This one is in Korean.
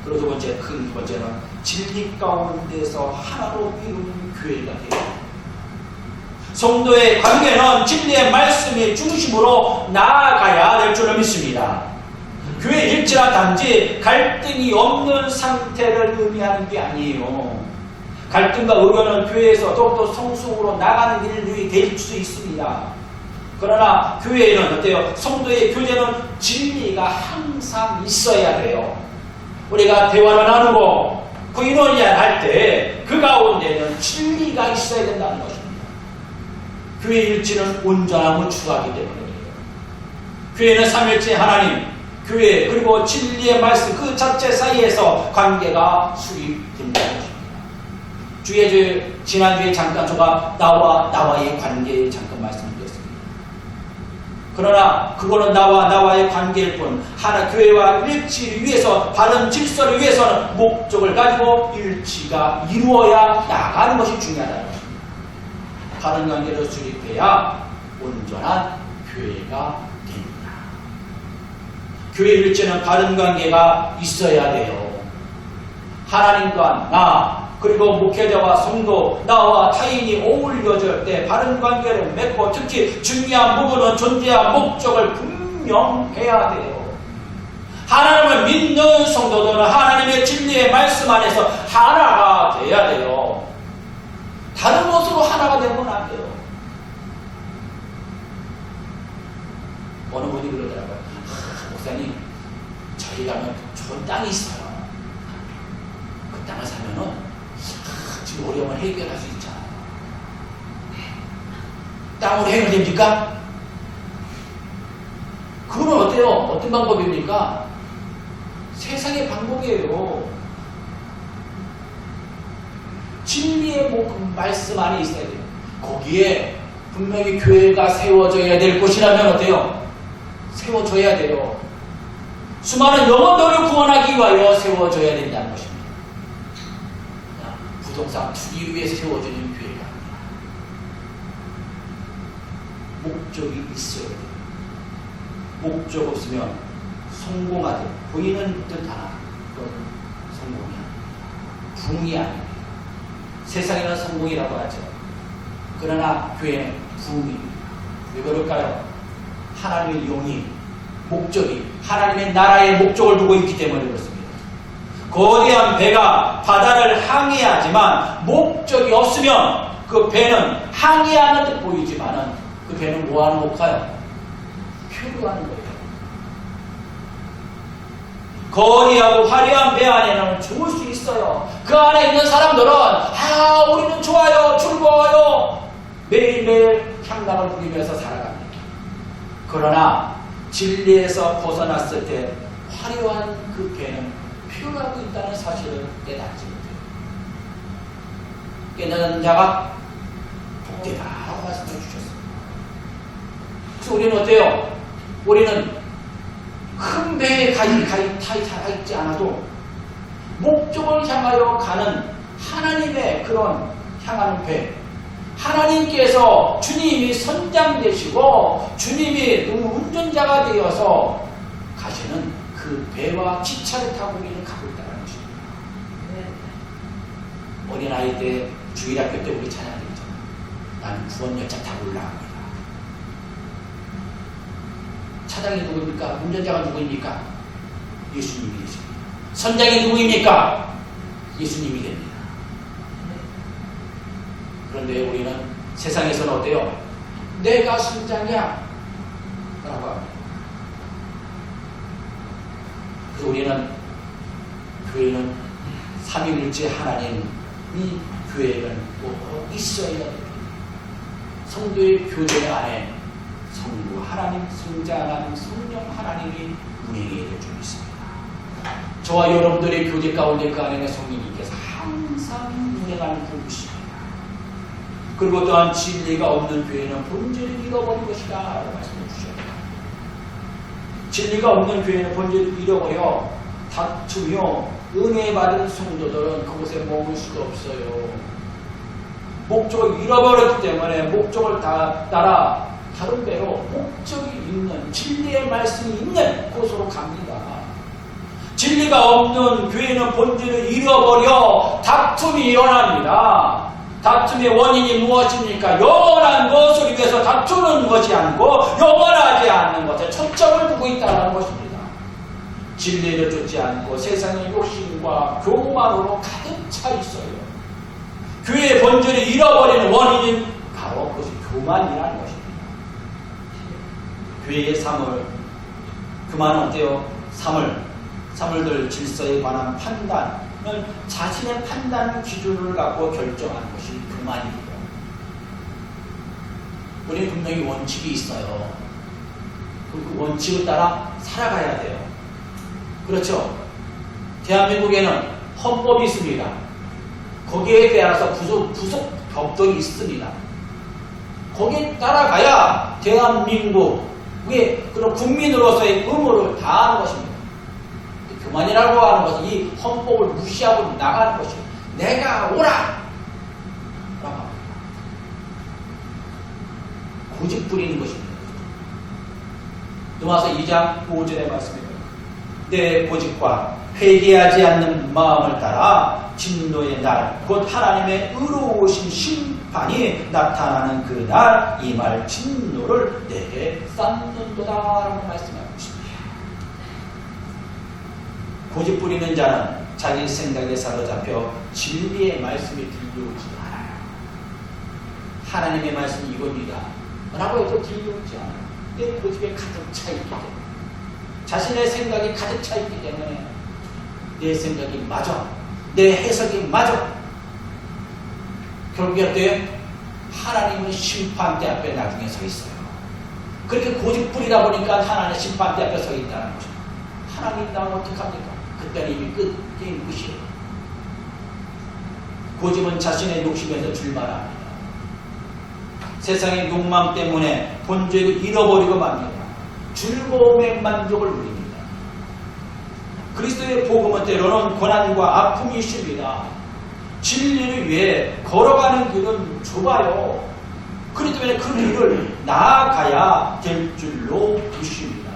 그리고 두 번째, 큰 두 번째는 진리 가운데서 하나로 이루는 교회가 되어요. 성도의 관계는 진리의 말씀이 중심으로 나아가야 될 줄을 믿습니다. 교회 일체가 단지 갈등이 없는 상태를 의미하는 게 아니에요. 갈등과 의견은 교회에서 더욱더 성숙으로 나가는 길이 될 수 있습니다. 그러나 교회에는 어때요? 성도의 교제는 진리가 항상 있어야 돼요. 우리가 대화를 나누고 의논을 할 때 그 가운데는 진리가 있어야 된다는 것입니다. 교회 일치는 온전함을 추구하기 때문이에요. 교회는 삼일째 하나님, 교회 그리고 진리의 말씀 그 자체 사이에서 관계가 수립된다는 것입니다. 지난주에 잠깐 제가 나와의 관계에 잠깐 말씀드렸습니다. 그러나 그거는 나와의 관계일 뿐 교회와 일치를 위해서 바른 질서를 위해서는 목적을 가지고 일치가 이루어야 나가는 것이 중요하다는 것입니다. 바른 관계를 수립해야 온전한 교회가 됩니다. 교회 일체는 바른 관계가 있어야 돼요. 하나님과 나 그리고 목회자와 성도, 나와 타인이 어울려질 때 바른 관계를 맺고 특히 중요한 부분은 존재와 목적을 분명해야 돼요. 하나님을 믿는 성도들은 하나님의 진리의 말씀 안에서 하나가 돼야 돼요. 다른 것으로 하나가 되면 안 돼요. 어느 분이 그러더라고요. 목사님, 저희 가면 좋은 땅이 있어요. 그 땅을 사면은 지금 어려움을 해결할 수 있잖아요. 땅으로 해결됩니까? 그러면 어때요? 어떤 방법입니까? 세상의 방법이에요. 진리의 말씀 안에 있어야 돼요. 거기에 분명히 교회가 세워져야 될 곳이라면 어때요? 세워져야 돼요. 수많은 영혼들을 구원하기 위하여 세워져야 된다는 것입니다. 부동산 투기 위해 세워지는 교회가 아니라 목적이 있어야 돼요. 목적 없으면 성공하되 보이는 듯 하나 그건 성공이 아닙니다. 붕이 아닙니다. 세상에는 성공이라고 하죠. 그러나 교회는 붕입니다. 왜 그럴까요? 하나님의 용이 목적이 하나님의 나라의 목적을 두고 있기 때문에 그렇습니다. 거대한 배가 바다를 항해하지만 목적이 없으면 그 배는 항해하는 듯 보이지만 그 배는 뭐하는 걸까요? 표류하는 거예요. 거대하고 화려한 배 안에는 좋을 수 있어요. 그 안에 있는 사람들은 우리는 좋아요, 즐거워요. 매일매일 향락을 부리면서 살아갑니다. 그러나 진리에서 벗어났을 때 화려한 그 배는 표류하고 있다는 사실을 깨닫지 못해요. 깨닫는 자가 복되다라고 말씀해 주셨습니다. 그래서 우리는 어때요? 우리는 큰 배에 타 있지 않아도 목적을 향하여 가는 하나님의 그런 향하는 배, 하나님께서 주님이 선장 되시고 주님이 운전자가 되어서 가시는 그 배와 기차를 타고 우리는 가고 있다는 것입니다. 어린아이 때 주일학교 때 우리 찬양을 했잖아요. 나는 구원열차 타고 올라갑니다. 차장이 누구입니까? 운전자가 누구입니까? 예수님이 되십니다. 선장이 누구입니까? 예수님이 됩니다. 그런데 우리는 세상에서는 어때요? 내가 선장이야 라고 합니다. 그래서 우리는 교회는 삼위일체 하나님이 교회는 꼭 있어야 됩니다. 성도의 교제 안에 성부 하나님, 성자 하나님, 성령 하나님이 운행해야 될 줄 믿습니다. 저와 여러분들의 교제 가운데 그 안에 성령님께서 항상 운행하는 분이십니다. 그리고 또한 진리가 없는 교회는 본질을 잃어버린 것이다 라고 말씀해 주셨습니다. 진리가 없는 교회는 본질을 잃어버려 다투며 은혜 받은 성도들은 그곳에 머물 수가 없어요. 목적을 잃어버렸기 때문에 목적을 따라 다른 배로 목적이 있는 진리의 말씀이 있는 곳으로 갑니다. 진리가 없는 교회는 본질을 잃어버려 다툼이 일어납니다. 다툼의 원인이 무엇입니까? 영원한 것을 위해서 다투는 것이 아니고 영원하지 않는 것에 초점을 두고 있다는 것입니다. 진리를 쫓지 않고 세상의 욕심과 교만으로 가득 차 있어요. 교회의 본질을 잃어버리는 원인은 바로 그것이 교만이라는 것입니다. 교회의 사물, 교만은 어때요? 사물들 질서에 관한 판단을 자신의 판단 기준을 갖고 결정하는 것이 교만이에요. 우리는 분명히 원칙이 있어요. 그 원칙을 따라 살아가야 돼요. 그렇죠? 대한민국에는 헌법이 있습니다. 거기에 따라서 부속 법령이 있습니다. 거기에 따라가야 대한민국의 그런 국민으로서의 의무를 다하는 것입니다. 교만이라고 하는 것은 이 헌법을 무시하고 나가는 것입니다. 내가 오라! 라고 합니다. 고집 부리는 것입니다. 로마서 2장 5절의 말씀입니다. 내 고집과 회개하지 않는 마음을 따라 진노의 날, 곧 하나님의 의로우신 심판이 나타나는 그날 이 말 진노를 내게 쌓는도다 라고 말씀하고 있습니다. 고집 부리는 자는 자기 생각에 사로잡혀 진리의 말씀이 들려오지 않아요. 하나님의 말씀이 이겁니다 라고 해도 들려오지 않아요. 내 고집에 가득 차 있기 때문에, 자신의 생각이 가득 차 있기 때문에 내 생각이 맞아, 내 해석이 맞아. 결국에 어때요? 하나님은 심판대 앞에 나중에 서 있어요. 그렇게 고집 부리다 보니까 하나님의 심판대 앞에 서 있다는 거죠. 하나님 나면 어떡합니까? 그때는 이미 게임 끝이에요. 고집은 자신의 욕심에서 출발합니다. 세상의 욕망 때문에 본질을 잃어버리고 맙니다. 즐거움의 만족을 누립니다. 그리스도의 복음은 때로는 고난과 아픔이 있습니다. 진리를 위해 걸어가는 길은 좁아요. 그렇기 때문에 그 길을 나아가야 될 줄로 믿습니다.